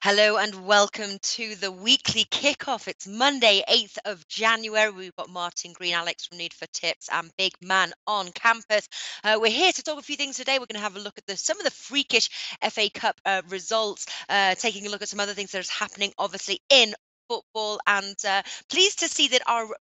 Hello and welcome to the weekly kickoff. It's Monday, 8th of January. We've got Martin Green, Alex from Need for Tips, and Big Man on campus. We're here to talk a few things today. We're going to have a look at some of the freakish FA Cup results, taking a look at some other things that are happening, obviously, in football. And pleased to see that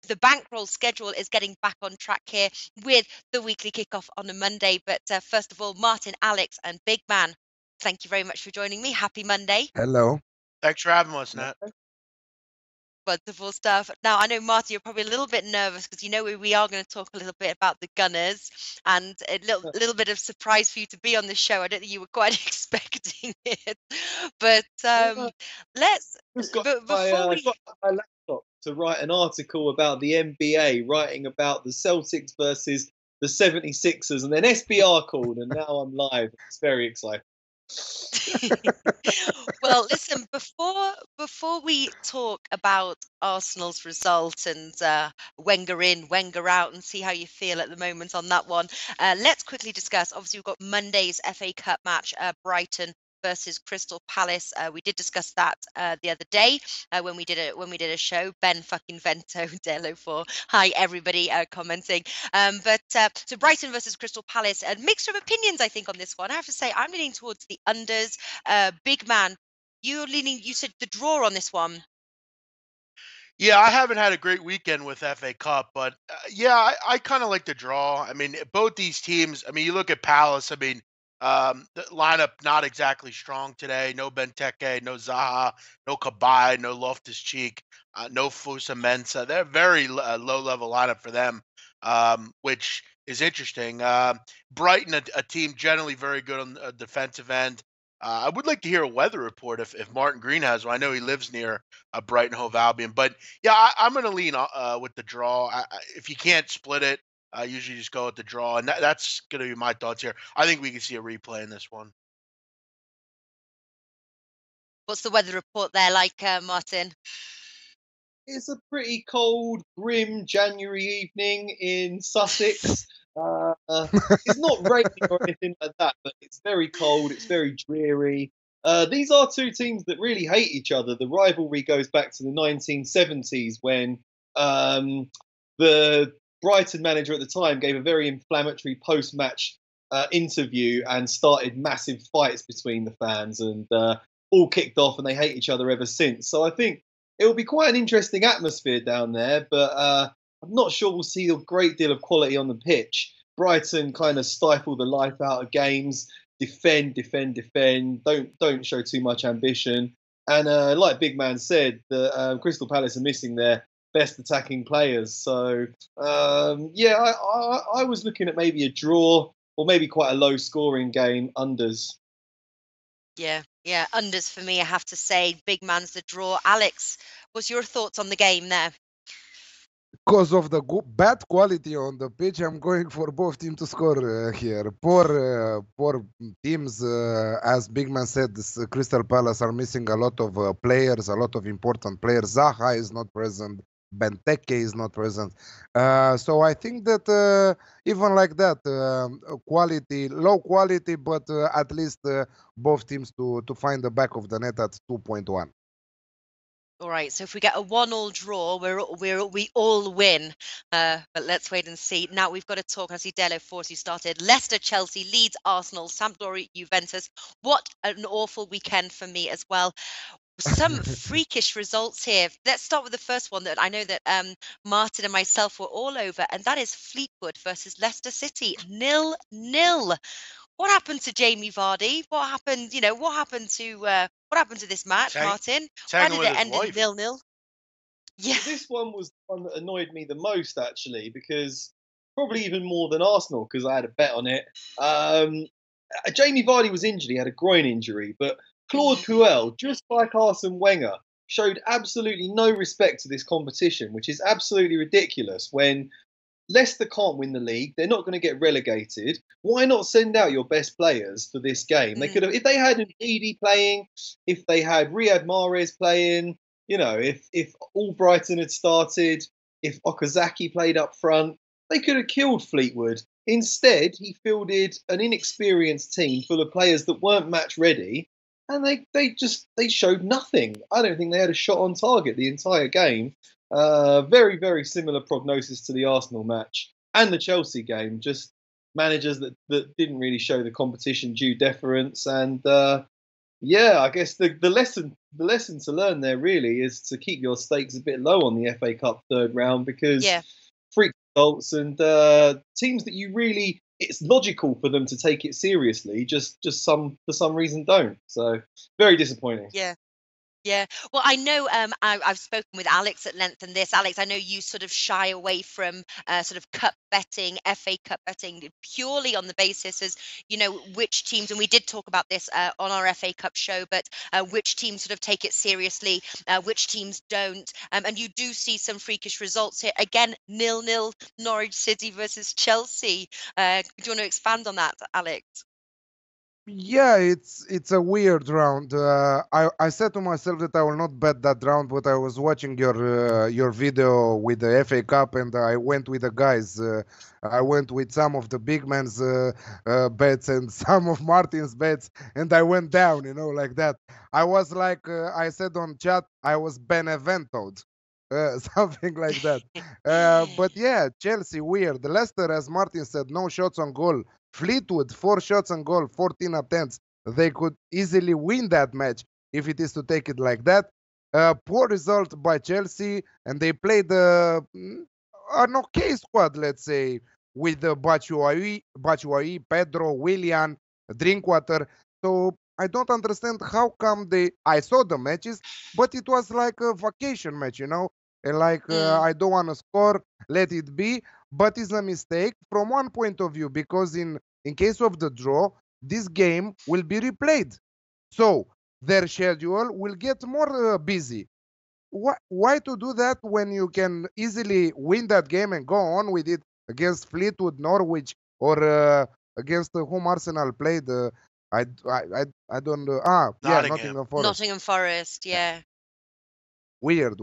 the bankroll schedule is getting back on track here with the weekly kickoff on a Monday. But first of all, Martin, Alex, and Big Man, thank you very much for joining me. Happy Monday. Hello. Thanks for having us, Nat. Wonderful stuff. Now, I know, Marty, you're probably a little bit nervous because we are going to talk a little bit about the Gunners, and a little bit of surprise for you to be on the show. I don't think you were quite expecting it, but let's. Just got Before we. got my laptop to write an article about the NBA, writing about the Celtics versus the 76ers, and then SBR called, and now I'm live. It's very exciting. Well, listen, before we talk about Arsenal's result and Wenger in, Wenger out, and see how you feel at the moment on that one, let's quickly discuss. Obviously, we've got Monday's FA Cup match, Brighton versus Crystal Palace. We did discuss that the other day when we did a show. Ben fucking Vento Delo for hi everybody commenting. So Brighton versus Crystal Palace, a mixture of opinions I think on this one. I have to say I'm leaning towards the unders. Big Man, you said the draw on this one. Yeah, I haven't had a great weekend with FA Cup, but yeah, I kind of like the draw. I mean, both these teams. I mean, you look at Palace. I mean, the lineup not exactly strong today. No Benteke, no Zaha, no Kabay, no Loftus Cheek, no Fusa Mensah. They're very low level lineup for them, which is interesting. Brighton, a team generally very good on the defensive end. I would like to hear a weather report if Martin Green has one. I know he lives near Brighton Hove Albion, but yeah, I'm going to lean with the draw. If you can't split it, I usually just go with the draw, and that's going to be my thoughts here. I think we can see a replay in this one. What's the weather report there like, Martin? It's a pretty cold, grim January evening in Sussex. It's not raining or anything like that, but it's very cold. It's very dreary. These are two teams that really hate each other. The rivalry goes back to the 1970s when the Brighton manager at the time gave a very inflammatory post-match interview and started massive fights between the fans, and all kicked off, and they hate each other ever since. So I think it will be quite an interesting atmosphere down there, but I'm not sure we'll see a great deal of quality on the pitch. Brighton kind of stifle the life out of games, defend. Don't show too much ambition. And like Big Man said, the Crystal Palace are missing their best attacking players. So yeah, I was looking at maybe a draw or maybe quite a low scoring game, unders. Yeah, unders for me, I have to say. Big Man's the draw. Alex, what's your thoughts on the game there? Because of the bad quality on the pitch, I'm going for both teams to score here. Poor teams, as Big Man said, Crystal Palace are missing a lot of players, a lot of important players. Zaha is not present. Benteke is not present. So I think that even like that, quality, low quality, but at least both teams to find the back of the net at 2.1. All right, so if we get a 1-1 draw, we all win. But let's wait and see. Now we've got to talk. I see Delo Force, you started. Leicester, Chelsea, Leeds, Arsenal, Sampdoria, Juventus. What an awful weekend for me as well. Some freakish results here. Let's start with the first one that I know that Martin and myself were all over, and that is Fleetwood versus Leicester City, 0-0. What happened to Jamie Vardy? What happened? What happened to this match, Martin? Why did it end in 0-0? Yeah, this one was the one that annoyed me the most, actually, because probably even more than Arsenal, because I had a bet on it. Jamie Vardy was injured; he had a groin injury, but Claude Puel, just like Arsene Wenger, showed absolutely no respect to this competition, which is absolutely ridiculous. When Leicester can't win the league, they're not going to get relegated. Why not send out your best players for this game? They could have, if they had Ndidi playing, if they had Riyad Mahrez playing, if Albrighton had started, if Okazaki played up front, they could have killed Fleetwood. Instead, he fielded an inexperienced team full of players that weren't match ready. and they showed nothing. I don't think they had a shot on target the entire game. Very, very similar prognosis to the Arsenal match and the Chelsea game. Just managers that didn't really show the competition due deference. And yeah, I guess the lesson to learn there really is to keep your stakes a bit low on the FA Cup third round, because Yeah. freak results and teams that you really, it's logical for them to take it seriously, just for some reason don't. So very disappointing. Yeah. Yeah. Well, I know I've spoken with Alex at length on this. Alex, I know you sort of shy away from sort of cup betting, FA Cup betting, purely on the basis as, which teams, and we did talk about this on our FA Cup show, but which teams sort of take it seriously, which teams don't. And you do see some freakish results here. Again, 0-0 Norwich City versus Chelsea. Do you want to expand on that, Alex? Yeah, it's a weird round. I said to myself that I will not bet that round, but I was watching your video with the FA Cup, and I went with the guys. I went with some of the big man's bets and some of Martin's bets, and I went down, like that. I was like, I said on chat, I was beneventoed, something like that. But yeah, Chelsea weird. Leicester, as Martin said, no shots on goal. Fleetwood, 4 shots on goal, 14 attempts. They could easily win that match if it is to take it like that. Poor result by Chelsea, and they played an okay squad, let's say, with Batshuayi, Pedro, Willian, Drinkwater. So I don't understand how come I saw the matches, but it was like a vacation match, And like, I don't want to score, let it be. But it's a mistake from one point of view, because in case of the draw, this game will be replayed. So their schedule will get more busy. Why to do that when you can easily win that game and go on with it against Fleetwood, Norwich, or against whom Arsenal played? I don't know. Nottingham Forest. Nottingham Forest, yeah. Weird.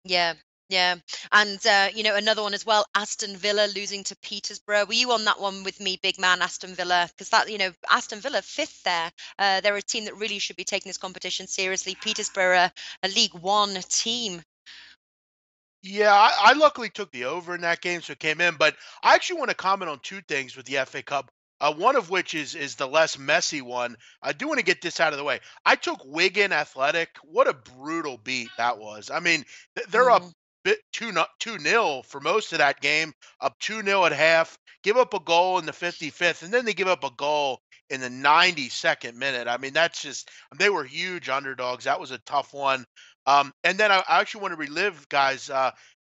Yeah, yeah. And, another one as well, Aston Villa losing to Peterborough. Were you on that one with me, big man, Aston Villa? Because that, Aston Villa, 5th there. They're a team that really should be taking this competition seriously. Peterborough, a League One team. Yeah, I luckily took the over in that game, so it came in. But I actually want to comment on 2 things with the FA Cup. One of which is the less messy one. I do want to get this out of the way. I took Wigan Athletic. What a brutal beat that was. I mean, they're up 2-0 for most of that game, up 2-0 at half, give up a goal in the 55th, and then they give up a goal in the 92nd minute. I mean, that's just, they were huge underdogs. That was a tough one. And then I actually want to relive, guys.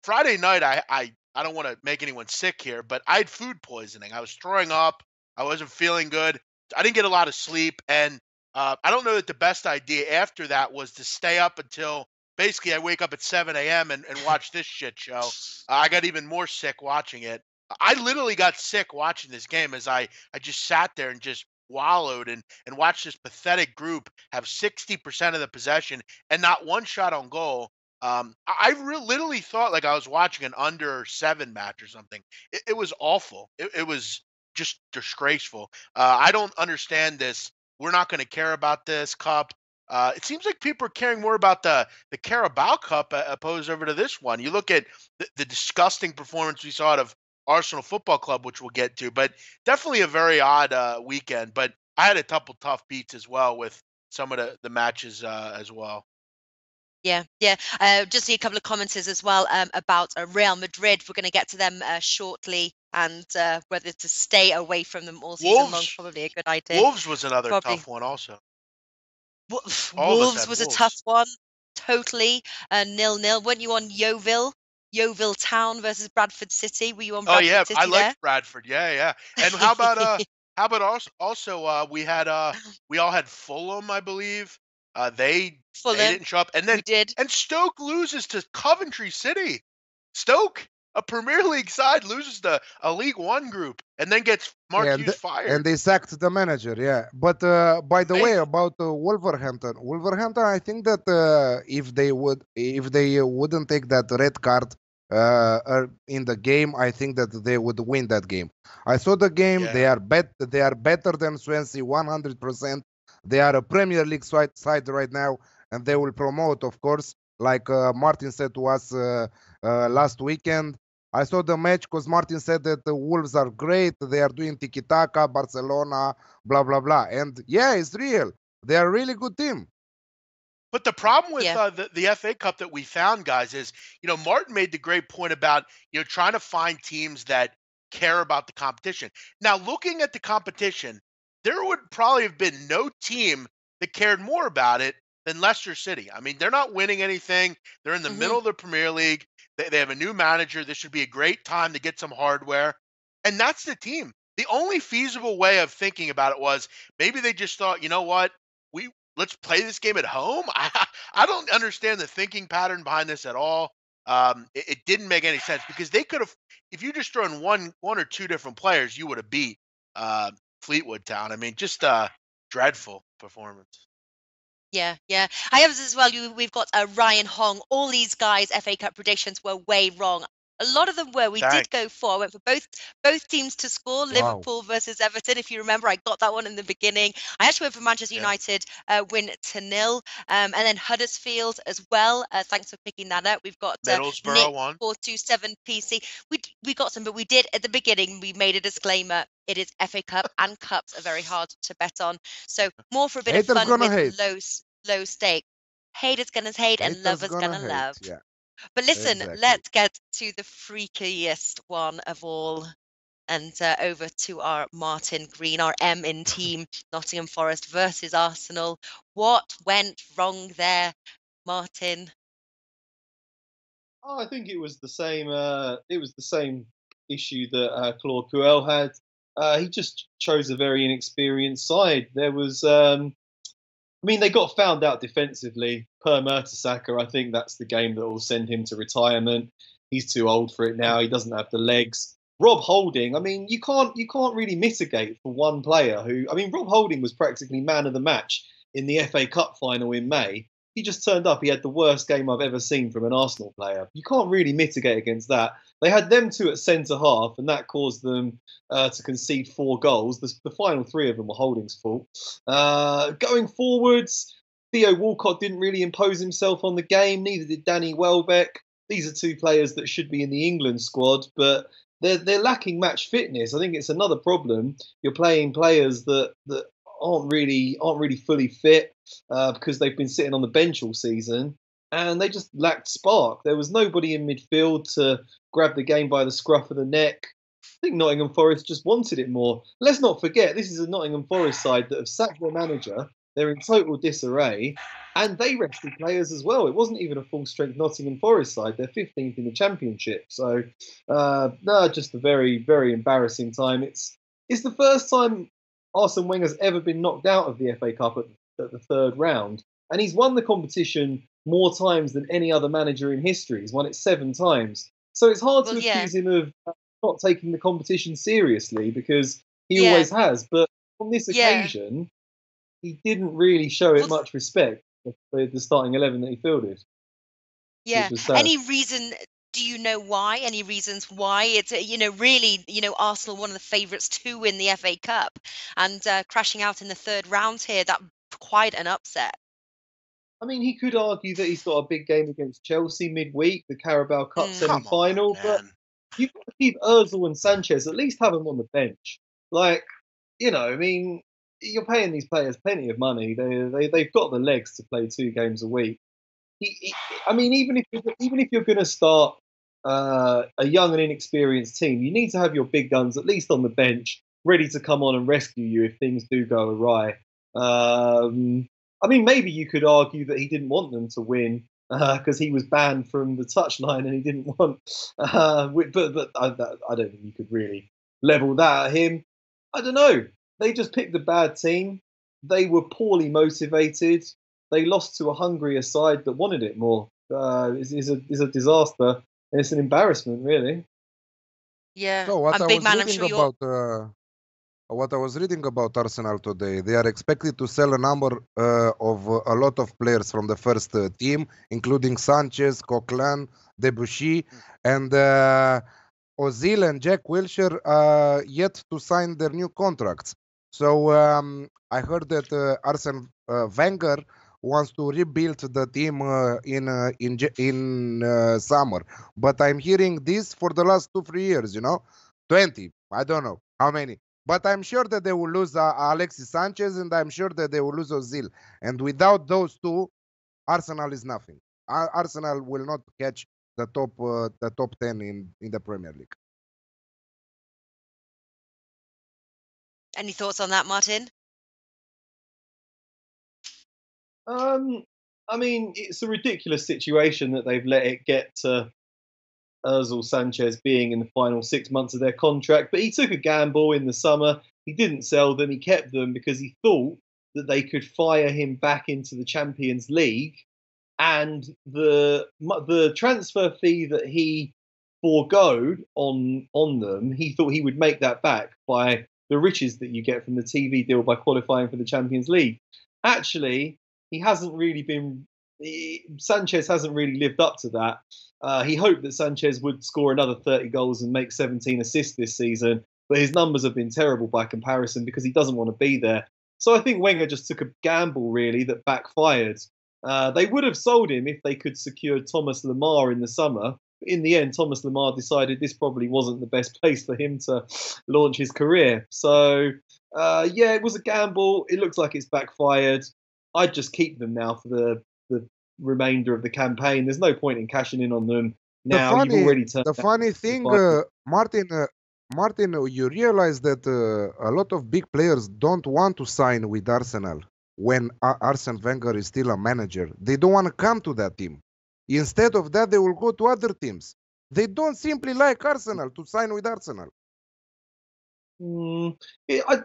Friday night, I don't want to make anyone sick here, but I had food poisoning. I was throwing up. I wasn't feeling good. I didn't get a lot of sleep. And I don't know that the best idea after that was to stay up until basically I wake up at 7 a.m. and watch this shit show. I got even more sick watching it. I literally got sick watching this game as I just sat there and just wallowed and watched this pathetic group have 60% of the possession and not one shot on goal. I literally thought like I was watching an under 7 match or something. It was awful. It was just disgraceful. I don't understand this. We're not going to care about this cup. It seems like people are caring more about the Carabao Cup opposed over to this one. You look at the disgusting performance we saw out of Arsenal Football Club, which we'll get to, but definitely a very odd weekend. But I had a couple tough beats as well with some of the matches as well. Yeah. Just see a couple of commenters as well about Real Madrid. We're going to get to them shortly, and whether to stay away from them all season long, probably a good idea. Wolves was another tough one also. Wolves was a tough one, totally. 0-0. Weren't you on Yeovil Town versus Bradford City? Were you on Bradford City? I liked Bradford. Yeah. And how about also we all had Fulham, I believe. They didn't show up, and then and Stoke loses to Coventry City. Stoke, a Premier League side, loses to a League One group, and then gets Mark Hughes fired. And they sacked the manager. Yeah, but by the way, about Wolverhampton, I think that if they wouldn't take that red card in the game, I think that they would win that game. I saw the game. Yeah. They are better than Swansea 100%. They are a Premier League side right now, and they will promote, of course, like Martin said to us last weekend. I saw the match because Martin said that the Wolves are great. They are doing tiki-taka, Barcelona, blah, blah, blah. And yeah, it's real. They are a really good team. But the problem with Yeah. the FA Cup that we found, guys, is, Martin made the great point about, trying to find teams that care about the competition. Now, looking at the competition, there would probably have been no team that cared more about it than Leicester City. I mean, they're not winning anything. They're in the Hmm. middle of the Premier League. They have a new manager. This should be a great time to get some hardware. And that's the team. The only feasible way of thinking about it was maybe they just thought, you know what? Let's play this game at home. I don't understand the thinking pattern behind this at all. It didn't make any sense because they could have, if you just thrown one or two different players, you would have beat Fleetwood Town. I mean, just dreadful performance. Yeah, yeah. I have as well. We've got Ryan Hong. All these guys' FA Cup predictions were way wrong. A lot of them were. We did go for. I went for both teams to score. Wow. Liverpool versus Everton. If you remember, I got that one in the beginning. I actually went for Manchester United win to 0, and then Huddersfield as well. Thanks for picking that up. We've got Middlesbrough Nick won. 427 PC. We got some, but we did at the beginning. We made a disclaimer. It is FA Cup, and cups are very hard to bet on. So more for a bit Haters of fun gonna with hate. low stake. Haters gonna hate and Haters lovers gonna gonna hate. love. Yeah, But listen, exactly. let's get to the freakiest one of all, and over to our Martin Green, our M in team, Nottingham Forest versus Arsenal. What went wrong there, Martin? Oh, I think it was the same. It was the same issue that Claude Puel had. He just chose a very inexperienced side. There was, I mean, they got found out defensively. Per Mertesacker, I think that's the game that will send him to retirement. He's too old for it now. He doesn't have the legs. Rob Holding, I mean, you can't really mitigate for one player who. I mean, Rob Holding was practically man of the match in the FA Cup final in May. He just turned up. He had the worst game I've ever seen from an Arsenal player. You can't really mitigate against that. They had them two at centre half, and that caused them to concede 4 goals. The final 3 of them were Holding's fault. Going forwards, Theo Walcott didn't really impose himself on the game. Neither did Danny Welbeck. These are 2 players that should be in the England squad, but they're lacking match fitness. I think it's another problem. You're playing players that aren't really fully fit because they've been sitting on the bench all season, and they just lacked spark. There was nobody in midfield to grab the game by the scruff of the neck. I think Nottingham Forest just wanted it more. Let's not forget, this is a Nottingham Forest side that have sacked their manager. They're in total disarray, and they rested players as well. It wasn't even a full-strength Nottingham Forest side. They're 15th in the Championship. So, no, just a very, very embarrassing time. It's the first time Arsene Wenger's ever been knocked out of the FA Cup at the 3rd round, and he's won the competition more times than any other manager in history. He's won it 7 times. So it's hard to accuse him of not taking the competition seriously because he always has. But on this occasion, he didn't really show it much respect for the starting 11 that he fielded. Yeah. Any reason? Do you know why? Any reasons why? It's really Arsenal, one of the favourites to win the FA Cup, and crashing out in the 3rd round here. That quite an upset. I mean, he could argue that he's got a big game against Chelsea midweek, the Carabao Cup semi-final, but you've got to keep Ozil and Sanchez, at least have them on the bench. Like, I mean, you're paying these players plenty of money. They've got the legs to play 2 games a week. I mean, even if you're going to start a young and inexperienced team, you need to have your big guns at least on the bench, ready to come on and rescue you if things do go awry. I mean, maybe you could argue that he didn't want them to win because he was banned from the touchline and he didn't want. But I don't think you could really level that at him. I don't know. They just picked a bad team. They were poorly motivated. They lost to a hungrier side that wanted it more. It's a disaster, and it's an embarrassment, really. Yeah. So what I was reading about Arsenal today, they are expected to sell a number of a lot of players from the first team, including Sanchez, Coquelin, Debussy, and Ozil and Jack Wilshere yet to sign their new contracts. So I heard that Arsene Wenger wants to rebuild the team in summer. But I'm hearing this for the last 2-3 years. 20. I don't know how many. But I'm sure that they will lose Alexis Sanchez, and I'm sure that they will lose Ozil. And without those two, Arsenal is nothing. Arsenal will not catch the top 10 in the Premier League. Any thoughts on that, Martin? I mean, it's a ridiculous situation that they've let it get to Ozil Sanchez being in the final 6 months of their contract. But he took a gamble in the summer. He didn't sell them. He kept them because he thought that they could fire him back into the Champions League, and the transfer fee that he foregoed on them, he thought he would make that back by the riches that you get from the TV deal by qualifying for the Champions League. Actually, he hasn't really been. Sanchez hasn't really lived up to that. He hoped that Sanchez would score another 30 goals and make 17 assists this season, but his numbers have been terrible by comparison because he doesn't want to be there. So I think Wenger just took a gamble, really, that backfired. They would have sold him if they could secure Thomas Lemar in the summer. In the end, Thomas Lemar decided this probably wasn't the best place for him to launch his career. So, yeah, it was a gamble. It looks like it's backfired. I'd just keep them now for the remainder of the campaign. There's no point in cashing in on them now. You've already turned. The funny thing, Martin, you realize that a lot of big players don't want to sign with Arsenal when Arsene Wenger is still a manager. They don't want to come to that team. Instead of that, they will go to other teams. They don't simply like Arsenal to sign with Arsenal. It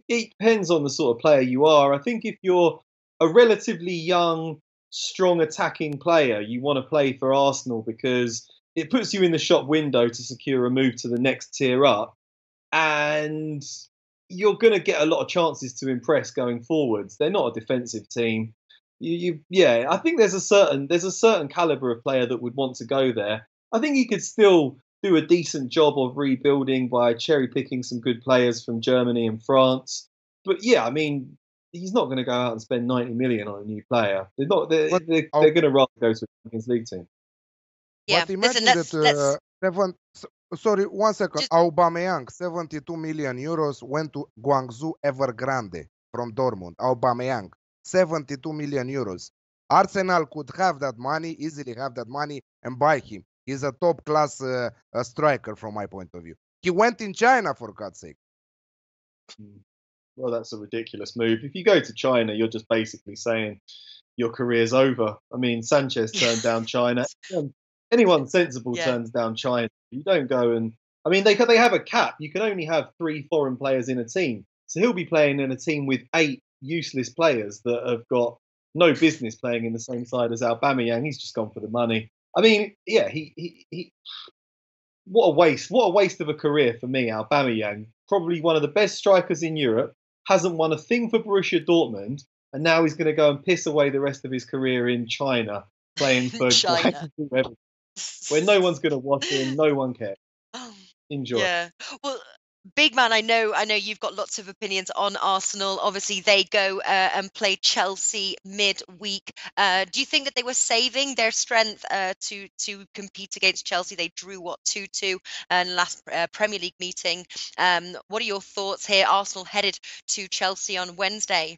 depends on the sort of player you are. I think if you're a relatively young, strong attacking player, you want to play for Arsenal because it puts you in the shop window to secure a move to the next tier up, and you're going to get a lot of chances to impress going forwards. They're not a defensive team. Yeah, I think there's a certain caliber of player that would want to go there. I think he could still do a decent job of rebuilding by cherry picking some good players from Germany and France. But yeah, I mean, he's not going to go out and spend 90 million on a new player. They're not. They're going to rather go to a Champions League team. Yeah, but imagine that. Sorry, 1 second. Aubameyang, 72 million euros went to Guangzhou Evergrande from Dortmund. Aubameyang, 72 million euros. Arsenal could have that money, easily have that money, and buy him. He's a top class striker from my point of view. He went in China, for God's sake. Well, that's a ridiculous move. If you go to China, you're just basically saying your career's over. I mean, Sanchez turned down China. Anyone sensible turns down China. You don't go and. I mean, they have a cap. You can only have 3 foreign players in a team. So he'll be playing in a team with 8 useless players that have got no business playing in the same side as Aubameyang. He's just gone for the money. I mean, yeah, he what a waste. What a waste of a career for me, Aubameyang. Probably one of the best strikers in Europe. Hasn't won a thing for Borussia Dortmund, and now he's going to go and piss away the rest of his career in China, playing for China, where no one's going to watch him, no one cares. Enjoy. Yeah. Well, big man, I know you've got lots of opinions on Arsenal. Obviously, they go and play Chelsea midweek. Do you think that they were saving their strength to compete against Chelsea? They drew 2-2 in last Premier League meeting. What are your thoughts here? Arsenal headed to Chelsea on Wednesday.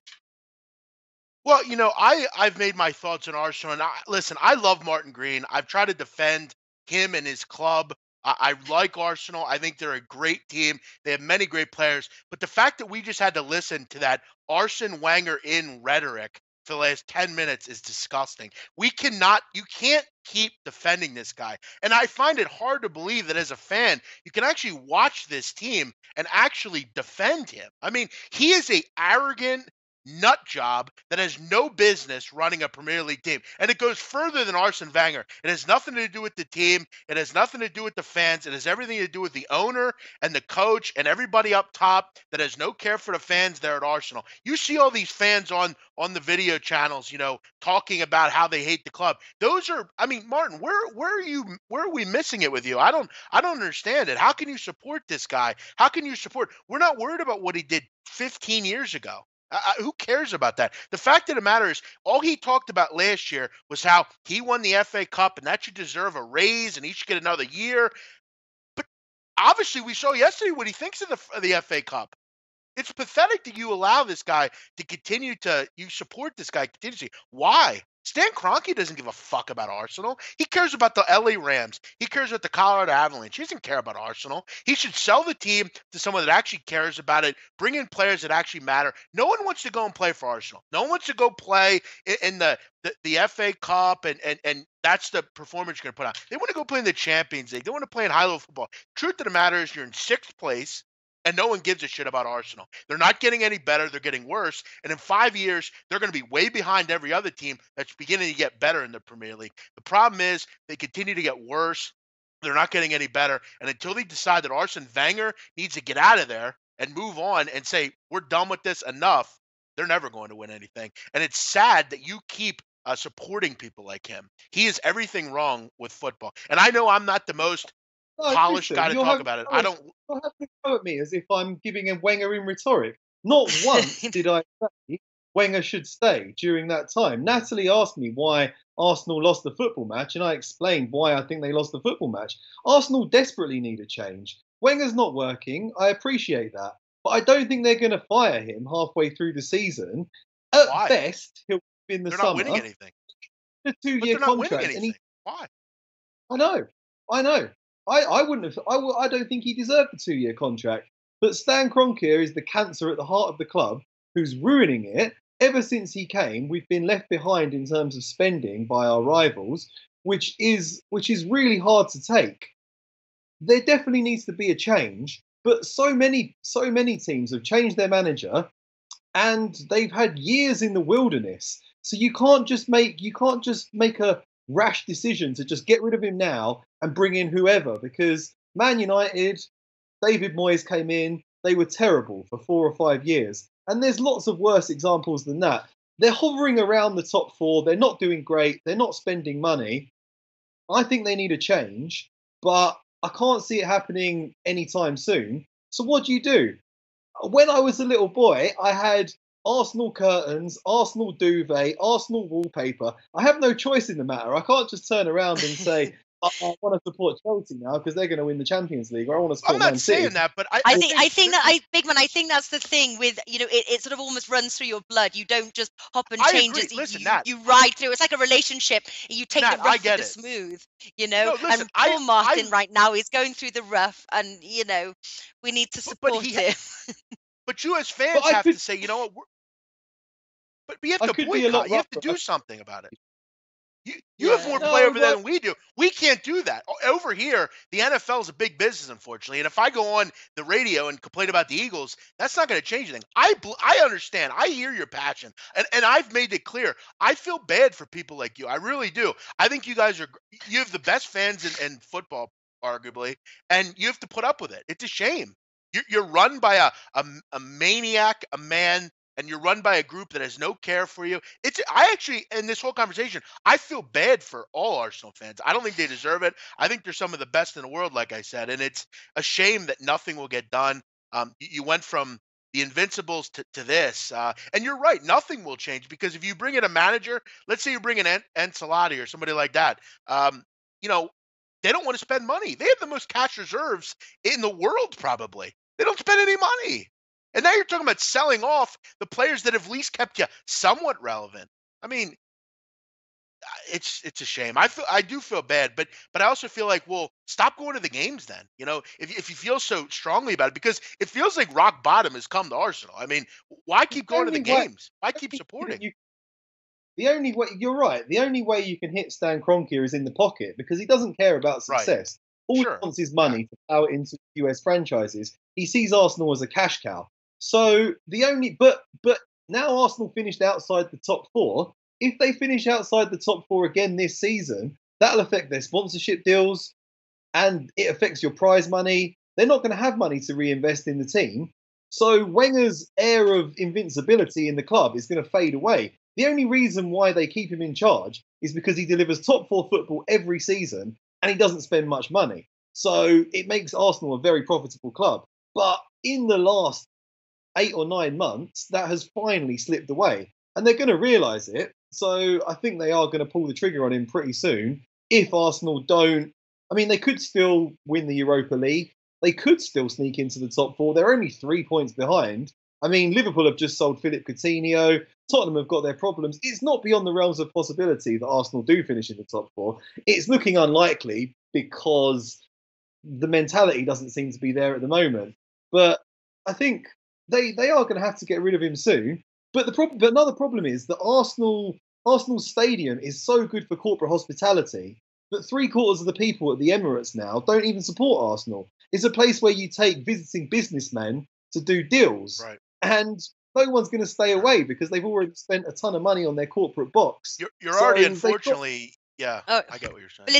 Well, I've made my thoughts on Arsenal, and listen, I love Martin Green. I've tried to defend him and his club. I like Arsenal. I think they're a great team. They have many great players. But the fact that we just had to listen to that Arsene Wenger in rhetoric for the last 10 minutes is disgusting. You can't keep defending this guy. And I find it hard to believe that as a fan, you can actually watch this team and actually defend him. I mean, he is a arrogant, nut job that has no business running a Premier League team. And it goes further than Arsene Wenger. It has nothing to do with the team. It has nothing to do with the fans. It has everything to do with the owner and the coach and everybody up top that has no care for the fans there at Arsenal. You see all these fans on the video channels, talking about how they hate the club. Those are, I mean, Martin, where are we missing it with you? I don't understand it. How can you support this guy? How can you support? We're not worried about what he did 15 years ago. Who cares about that? The fact of the matter is, all he talked about last year was how he won the FA Cup and that should deserve a raise and he should get another year. But obviously, we saw yesterday what he thinks of the FA Cup. It's pathetic that you allow this guy to continue you support this guy continuously. Why? Stan Kroenke doesn't give a fuck about Arsenal. He cares about the LA Rams. He cares about the Colorado Avalanche. He doesn't care about Arsenal. He should sell the team to someone that actually cares about it, bring in players that actually matter. No one wants to go and play for Arsenal. No one wants to go play in the FA Cup and that's the performance you're going to put on. They want to go play in the Champions League. They want to play in high-level football. Truth of the matter is you're in 6th place. And no one gives a shit about Arsenal. They're not getting any better. They're getting worse. And in 5 years, they're going to be way behind every other team that's beginning to get better in the Premier League. The problem is they continue to get worse. They're not getting any better. And until they decide that Arsene Wenger needs to get out of there and move on and say, we're done with this, enough, they're never going to win anything. And it's sad that you keep supporting people like him. He is everything wrong with football. And I know I'm not the most polished guy to talk about it. I don't. You'll have to go at me as if I'm giving a Wenger in rhetoric. Not once did I say Wenger should stay during that time. Natalie asked me why Arsenal lost the football match, and I explained why I think they lost the football match. Arsenal desperately need a change. Wenger's not working. I appreciate that. But I don't think they're going to fire him halfway through the season. At Why? Best, he'll be in the They're summer. not winning anything. A 2-year But they're not winning contract. anything. Why? I know. I wouldn't have. I don't think he deserved a 2-year contract. But Stan Kroenke is the cancer at the heart of the club, who's ruining it. Ever since he came, we've been left behind in terms of spending by our rivals, which is really hard to take. There definitely needs to be a change. But so many teams have changed their manager, and they've had years in the wilderness. So you can't just make a rash decision to just get rid of him now and bring in whoever, because Man United, David Moyes came in, they were terrible for 4 or 5 years. And there's lots of worse examples than that. They're hovering around the top 4. They're not doing great. They're not spending money. I think they need a change, but I can't see it happening anytime soon. So what do? When I was a little boy, I had Arsenal curtains, Arsenal duvet, Arsenal wallpaper. I have no choice in the matter. I can't just turn around and say, I want to support Chelsea now because they're going to win the Champions League, or I want to support I'm not Man City. saying that, but I think Bigman, I think that's the thing with, it sort of almost runs through your blood. You don't just hop and I change agree. it. Listen, You ride through. It's like a relationship. You take Nat, the I rough with get the it. smooth, No, listen, and poor Martin right now is going through the rough, and we need to support him. But you as fans have to say, you know what? But we have to boycott. You have to do something about it. You have more play over there than we do. We can't do that. Over here, the NFL is a big business, unfortunately. And if I go on the radio and complain about the Eagles, that's not going to change anything. I understand. I hear your passion. And I've made it clear. I feel bad for people like you. I really do. I think you have the best fans in football, arguably, and you have to put up with it. It's a shame. You're run by a maniac, a man, and you're run by a group that has no care for you. I actually, in this whole conversation, I feel bad for all Arsenal fans. I don't think they deserve it. I think they're some of the best in the world, like I said, and it's a shame that nothing will get done. You went from the Invincibles to this, and you're right, nothing will change, because if you bring in a manager, let's say you bring in Ancelotti or somebody like that, they don't want to spend money. They have the most cash reserves in the world, probably. They don't spend any money. And now you're talking about selling off the players that have at least kept you somewhat relevant. I mean, it's a shame. I do feel bad, but I also feel like, well, stop going to the games then. If you feel so strongly about it, because it feels like rock bottom has come to Arsenal. I mean, why keep going to the games? Why keep supporting? The only way, you're right. The only way you can hit Stan Kroenke is in the pocket, because he doesn't care about success. Right. All he wants is money to plow it into US franchises. He sees Arsenal as a cash cow. So but now Arsenal finished outside the top four. If they finish outside the top four again this season, that'll affect their sponsorship deals and it affects your prize money. They're not going to have money to reinvest in the team. So Wenger's air of invincibility in the club is going to fade away. The only reason why they keep him in charge is because he delivers top four football every season and he doesn't spend much money. So it makes Arsenal a very profitable club. But in the last 8 or 9 months, that has finally slipped away. And they're going to realise it. So I think they are going to pull the trigger on him pretty soon. If Arsenal don't, I mean, they could still win the Europa League. They could still sneak into the top four. They're only 3 points behind. I mean, Liverpool have just sold Philip Coutinho. Tottenham have got their problems. It's not beyond the realms of possibility that Arsenal do finish in the top four. It's looking unlikely because the mentality doesn't seem to be there at the moment. But I think they are going to have to get rid of him soon. But another problem is that Arsenal's stadium is so good for corporate hospitality that 3/4 of the people at the Emirates now don't even support Arsenal. It's a place where you take visiting businessmen to do deals. Right. And no one's going to stay away because they've already spent a ton of money on their corporate box. You're So already, they've got- unfortunately, yeah, Oh, I get what you're saying. But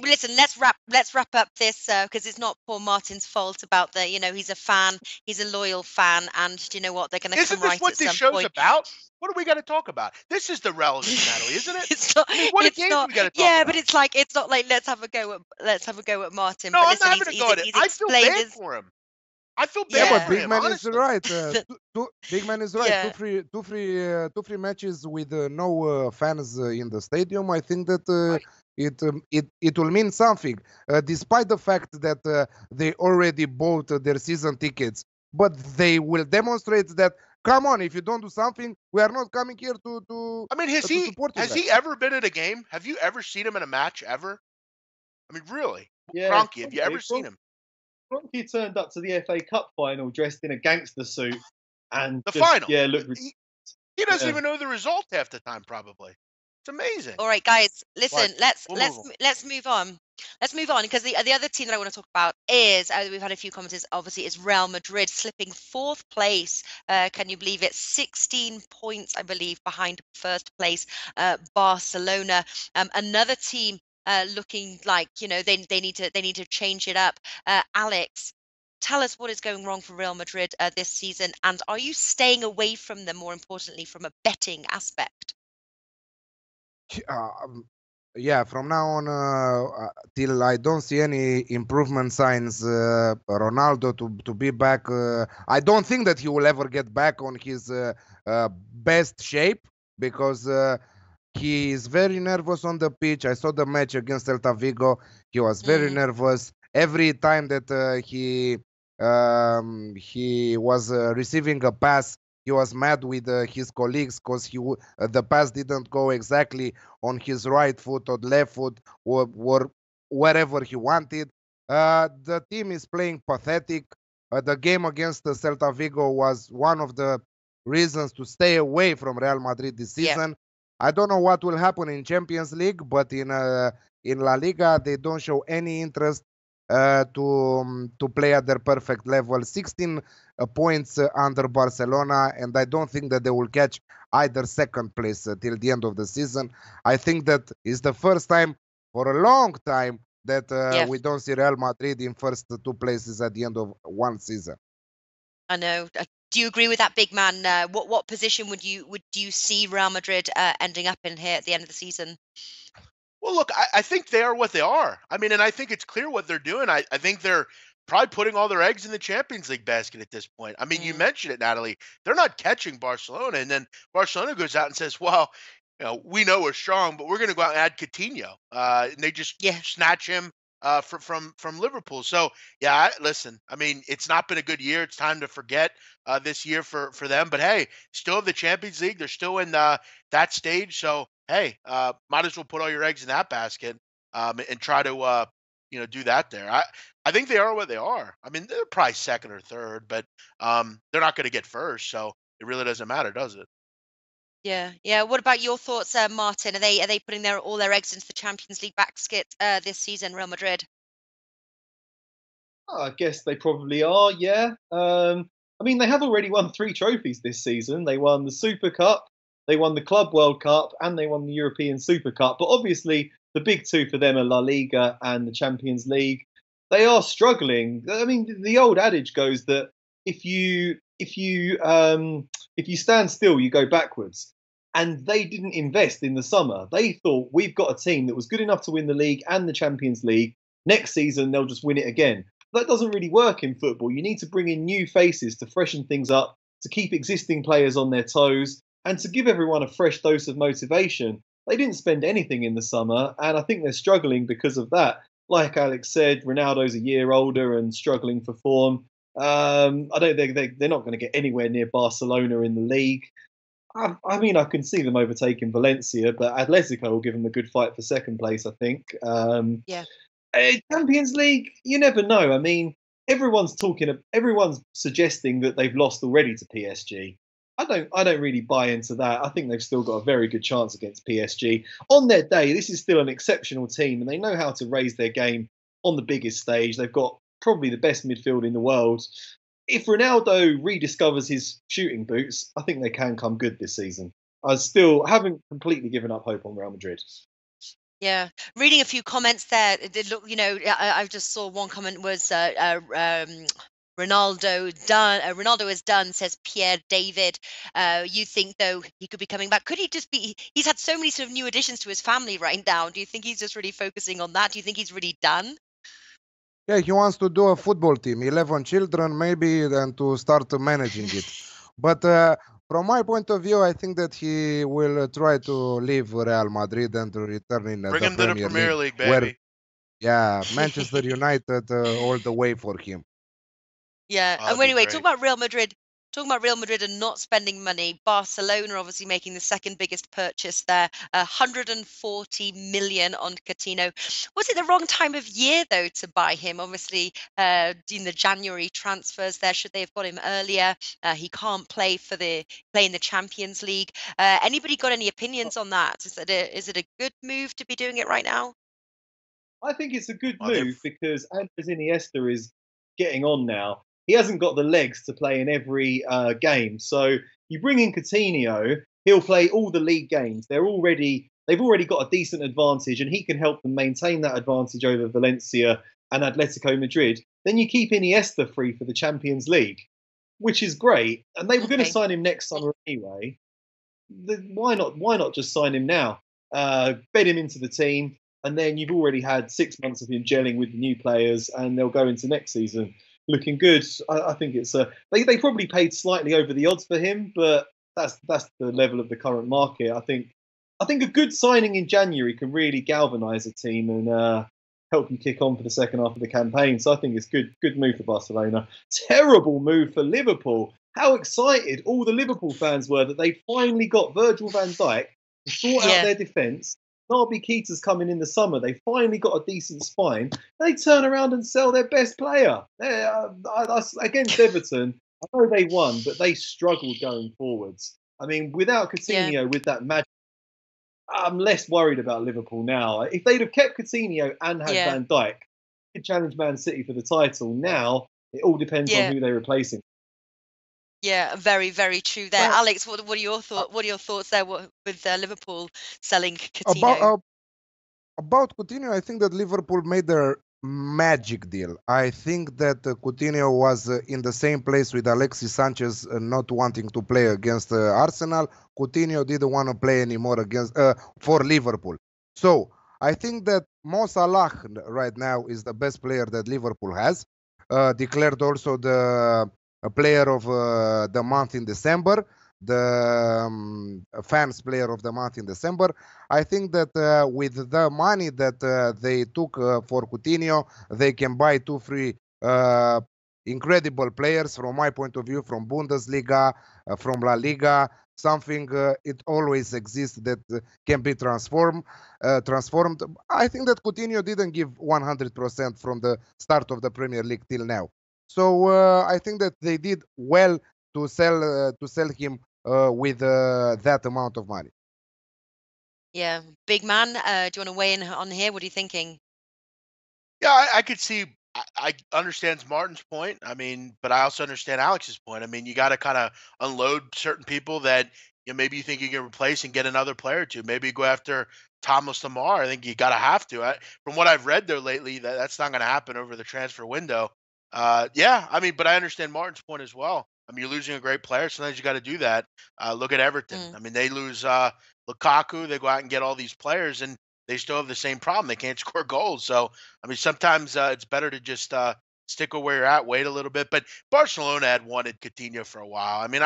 listen. Let's wrap up this because it's not poor Martin's fault about the. He's a fan. He's a loyal fan, and do you know what? They're going to Isn't come this right what at this some show's point. about? What do we got to talk about? This is the relevant, Natalie, isn't it? It's not. I mean, what It's games not. we got to talk Yeah, about? but it's not like let's have a go at Martin. No, But I'm listen, not having a go at it. he's I feel explained bad his. for him. I feel Yeah, bad Yeah. but for Big him, Man honestly. is right. Big Man is right. Yeah. Two free matches with no fans in the stadium. I think that it will mean something, despite the fact that they already bought their season tickets. But they will demonstrate that. Come on, if you don't do something, we are not coming here to I mean, has to support you. has he ever been at a game? Have you ever seen him in a match ever? I mean, really? Yeah, Kroenke, have you ever Kroenke- seen him? Kroenke turned up to the FA Cup final dressed in a gangster suit and The just, final. yeah, looked He doesn't Yeah. even know the result half the time, probably. It's amazing. All right, guys. Listen. We'll Let's move on. Let's move on because the other team that I want to talk about is we've had a few comments. Obviously, is Real Madrid slipping 4th place. Can you believe it? 16 points, I believe, behind first place Barcelona. Another team looking like they need to change it up. Alex, tell us what is going wrong for Real Madrid this season, and are you staying away from them? More importantly, from a betting aspect. Yeah, from now on till I don't see any improvement signs, Ronaldo to be back. I don't think that he will ever get back on his best shape because he is very nervous on the pitch. I saw the match against Celta Vigo. He was very nervous every time that he was receiving a pass. He was mad with his colleagues because the pass didn't go exactly on his right foot or left foot or wherever he wanted. The team is playing pathetic. The game against Celta Vigo was one of the reasons to stay away from Real Madrid this Yeah. season. I don't know what will happen in Champions League, but in La Liga they don't show any interest to play at their perfect level. 16 points under Barcelona, and I don't think that they will catch either second place till the end of the season. I think that is the first time for a long time that we don't see Real Madrid in first 2 places at the end of one season. I know. Do you agree with that, big man? What position would you see Real Madrid ending up in here at the end of the season? Well, look, I think they are what they are. I mean, and I think it's clear what they're doing. I think they're probably putting all their eggs in the Champions League basket at this point. I mean, you mentioned it, Natalie. They're not catching Barcelona, and then Barcelona goes out and says, "Well, we know we're strong, but we're going to go out and add Coutinho," and they just snatch him from Liverpool. So yeah, listen. I mean, it's not been a good year. It's time to forget this year for them. But hey, still have the Champions League. They're still in that stage. So hey, might as well put all your eggs in that basket and try to do that there. I think they are what they are. I mean, they're probably second or third, but they're not going to get first. So it really doesn't matter, does it? Yeah. What about your thoughts, Martin? Are they putting all their eggs into the Champions League basket this season, Real Madrid? I guess they probably are, yeah. I mean, they have already won 3 trophies this season. They won the Super Cup, they won the Club World Cup, and they won the European Super Cup. But obviously, the big two for them are La Liga and the Champions League. They are struggling. I mean, the old adage goes that if you stand still, you go backwards. And they didn't invest in the summer. They thought we've got a team that was good enough to win the league and the Champions League. Next season, they'll just win it again. That doesn't really work in football. You need to bring in new faces to freshen things up, to keep existing players on their toes, and to give everyone a fresh dose of motivation. They didn't spend anything in the summer, and I think they're struggling because of that. Like Alex said, Ronaldo's a year older and struggling for form. I don't think they're not going to get anywhere near Barcelona in the league. I mean, I can see them overtaking Valencia, but Atletico will give them a good fight for second place, I think. Yeah. Champions League, you never know. I mean, everyone's suggesting that they've lost already to PSG. I don't really buy into that. I think they've still got a very good chance against PSG. On their day, this is still an exceptional team, and they know how to raise their game on the biggest stage. They've got probably the best midfield in the world. If Ronaldo rediscovers his shooting boots, I think they can come good this season. I still haven't completely given up hope on Real Madrid. Yeah, reading a few comments there, it did look, I just saw one comment was Ronaldo done. Ronaldo is done, says Pierre David. You think though he could be coming back? Could he just be? He's had so many sort of new additions to his family right now. Do you think he's just really focusing on that? Do you think he's really done? Yeah, he wants to do a football team, 11 children maybe, and to start managing it. But from my point of view, I think that he will try to leave Real Madrid and to return in Bring the him to the Premier League, baby. Where, Manchester United all the way for him. Yeah. Oh, And that'd be anyway, great. talking about Real Madrid and not spending money. Barcelona obviously making the second biggest purchase there, 140 million on Coutinho. Was it the wrong time of year though to buy him? Obviously, in the January transfers there, should they have got him earlier? He can't play in the Champions League. Anybody got any opinions on that? Is it a good move to be doing it right now? I think it's a good Well, they've- move because Andres Iniesta is getting on now. He hasn't got the legs to play in every game. So you bring in Coutinho, he'll play all the league games. They've already got a decent advantage, and he can help them maintain that advantage over Valencia and Atletico Madrid. Then you keep Iniesta free for the Champions League, which is great. And they were going to Okay. sign him next summer anyway. Why not? Why not just sign him now? Bed him into the team, and then you've already had 6 months of him gelling with the new players, and they'll go into next season looking good. I think it's they probably paid slightly over the odds for him, but that's the level of the current market. I think a good signing in January can really galvanise a team and help you kick on for the second half of the campaign. So I think it's good move for Barcelona. Terrible move for Liverpool. How excited all the Liverpool fans were that they finally got Virgil van Dijk to sort out their defence. Naby Keita's coming in the summer. They finally got a decent spine. They turn around and sell their best player. Against Everton, I know they won, but they struggled going forwards. I mean, without Coutinho, with that magic, I'm less worried about Liverpool now. If they'd have kept Coutinho and had Van Dijk, could challenge Man City for the title. Now it all depends on who they're replacing. Yeah, very, very true there. Well, Alex, what are your thoughts? What are your thoughts there with Liverpool selling Coutinho? About Coutinho, I think that Liverpool made their magic deal. I think that Coutinho was in the same place with Alexis Sanchez not wanting to play against Arsenal. Coutinho didn't want to play anymore for Liverpool. So I think that Mo Salah right now is the best player that Liverpool has. Declared also the player of the month in December, the fans player of the month in December. I think that with the money that they took for Coutinho, they can buy 2-3 incredible players from my point of view, from Bundesliga, from La Liga, something it always exists that can be transformed. I think that Coutinho didn't give 100% from the start of the Premier League till now. So I think that they did well to sell him with that amount of money. Yeah, big man. Do you want to weigh in on here? What are you thinking? Yeah, I could see I understand Martin's point. I mean, but I also understand Alex's point. I mean, you got to kind of unload certain people that maybe you think you can replace and get another player to. Maybe go after Thomas Lamar. I think you got to have to. From what I've read there lately, that's not going to happen over the transfer window. Yeah, I mean, but I understand Martin's point as well. I mean, you're losing a great player. Sometimes you got to do that. Look at Everton. Mm. I mean, they lose Lukaku. They go out and get all these players, and they still have the same problem. They can't score goals. So, I mean, sometimes it's better to just stick with where you're at, wait a little bit. But Barcelona had wanted Coutinho for a while. I mean,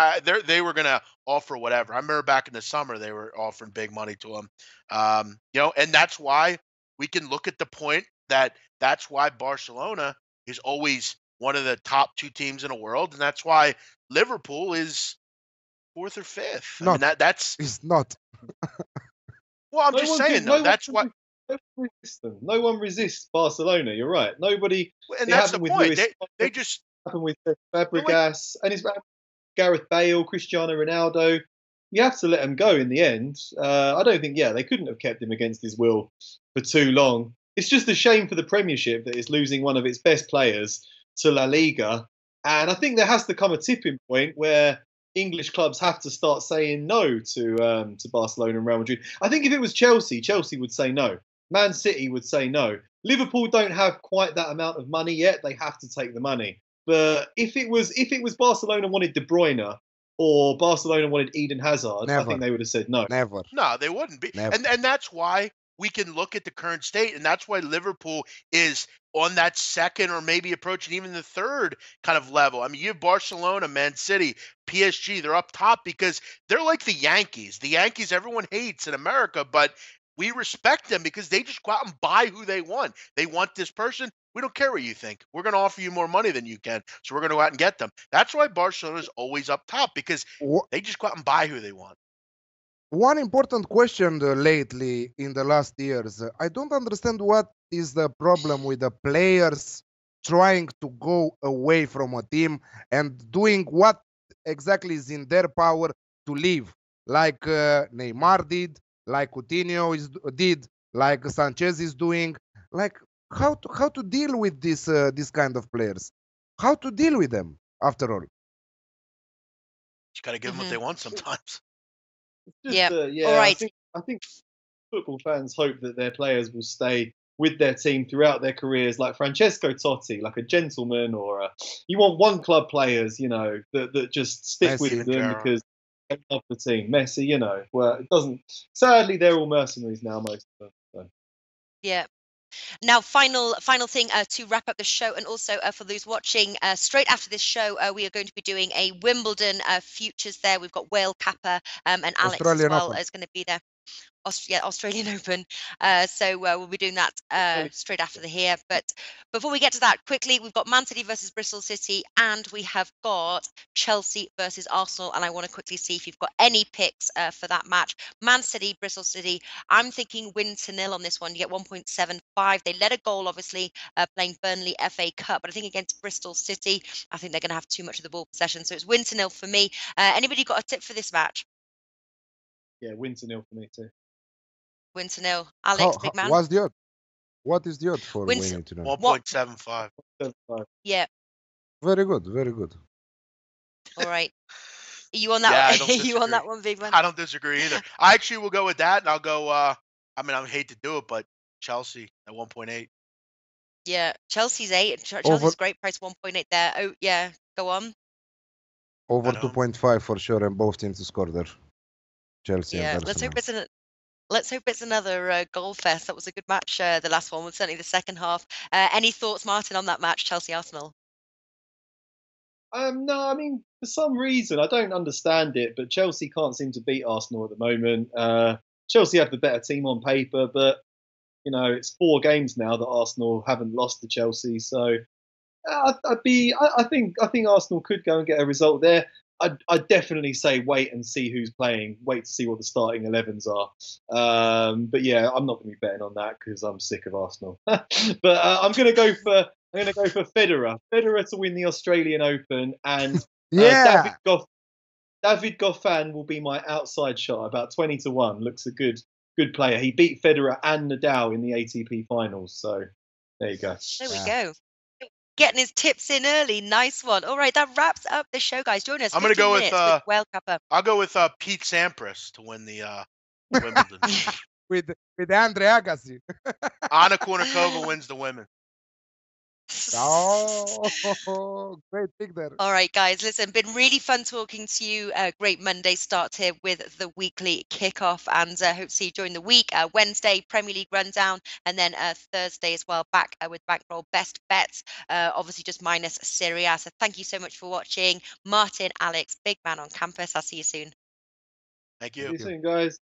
they were going to offer whatever. I remember back in the summer they were offering big money to him. And that's why we can look at the point that's why Barcelona is always one of the top 2 teams in the world, and that's why Liverpool is 4th or 5th. I mean, that's It's not. well, I'm just saying though. That's why. No one resists Barcelona. You're right. Nobody. And It that's the happened with point. Luis. They just Happened with Fabregas, and it's Gareth Bale, Cristiano Ronaldo. You have to let him go in the end. I don't think. Yeah, they couldn't have kept him against his will for too long. It's just a shame for the Premiership that it's losing one of its best players to La Liga, and I think there has to come a tipping point where English clubs have to start saying no to Barcelona and Real Madrid. I think if it was Chelsea, Chelsea would say no. Man City would say no. Liverpool don't have quite that amount of money yet. They have to take the money. But if it was Barcelona wanted De Bruyne or Barcelona wanted Eden Hazard, I Never. think they would have said no. Never. no, they wouldn't be. Never. And that's why we can look at the current state, and that's why Liverpool is on that second or maybe approaching even the third kind of level. I mean, you have Barcelona, Man City, PSG, they're up top because they're like the Yankees. The Yankees everyone hates in America, but we respect them because they just go out and buy who they want. They want this person. We don't care what you think. We're going to offer you more money than you can. So we're going to go out and get them. That's why Barcelona is always up top because they just go out and buy who they want. One important question lately in the last years, I don't understand what is the problem with the players trying to go away from a team and doing what exactly is in their power to leave, like Neymar did, like Coutinho did, like Sanchez is doing. Like how to deal with this kind of players? How to deal with them after all? You got to give them what they want sometimes. Just, Yeah. All right. I think football fans hope that their players will stay with their team throughout their careers, like Francesco Totti, like a gentleman, or you want one club players, that just stick Messi, with them Gerrard. because they love the team. Messi, well, it doesn't. Sadly, they're all mercenaries now, most of them. So. Yeah. Now, final thing to wrap up the show, and also for those watching, straight after this show, we are going to be doing a Wimbledon futures there. We've got Whale Kappa and Alex Australian as well Open. is going to be there. Australian Open. So we'll be doing that straight after the here. But before we get to that, quickly, we've got Man City versus Bristol City, and we have got Chelsea versus Arsenal. And I want to quickly see if you've got any picks for that match. Man City, Bristol City. I'm thinking win to nil on this one. You get 1.75. They led a goal, obviously, playing Burnley FA Cup. But I think against Bristol City, I think they're going to have too much of the ball possession. So it's win to nil for me. Anybody got a tip for this match? Yeah, win to nil for me too. Win to nil. Alex, big man. What's the odd? What is the odd for Win winning to nil? 1.75. Yeah. Very good, very good. All right. Are you on that Yeah, I one? don't Are you on disagree. that one, big man? I don't disagree either. I actually will go with that, and I'll go. I mean, I hate to do it, but Chelsea at 1.8. Yeah, Chelsea's 8. Chelsea's Over- great price, 1.8 there. Oh, yeah. Go on. Over At home. 2.5 for sure, and both teams to score there. Chelsea Yeah. and Let's Arsenal. hope it's another goal fest. That was a good match. The last one was certainly the second half. Any thoughts, Martin, on that match, Chelsea Arsenal? No, I mean, for some reason, I don't understand it, but Chelsea can't seem to beat Arsenal at the moment. Chelsea have the better team on paper, but it's 4 games now that Arsenal haven't lost to Chelsea. So I think Arsenal could go and get a result there. I'd definitely say wait and see who's playing. Wait to see what the starting 11s are. But yeah, I'm not going to be betting on that because I'm sick of Arsenal. But I'm going to go for Federer. Federer to win the Australian Open, and Yeah, David Goffin will be my outside shot, about 20-1. Looks a good player. He beat Federer and Nadal in the ATP finals. So there you go. There we go. Getting his tips in early. Nice one. All right, that wraps up the show, guys. Join us. I'm gonna 15 go with minutes with World Cupper. I'll go with Pete Sampras to win the Wimbledon. with Andre Agassi. Anna Kournikova wins the women. Oh, great pick there. All right, guys, listen, been really fun talking to you. Great Monday start here with the weekly kickoff, and hope to see you during the week. Wednesday, Premier League rundown, and then Thursday as well, back with Bankroll Best Bets, obviously just minus Serie A. So thank you so much for watching. Martin, Alex, big man on campus. I'll see you soon. Thank See you. you soon, guys.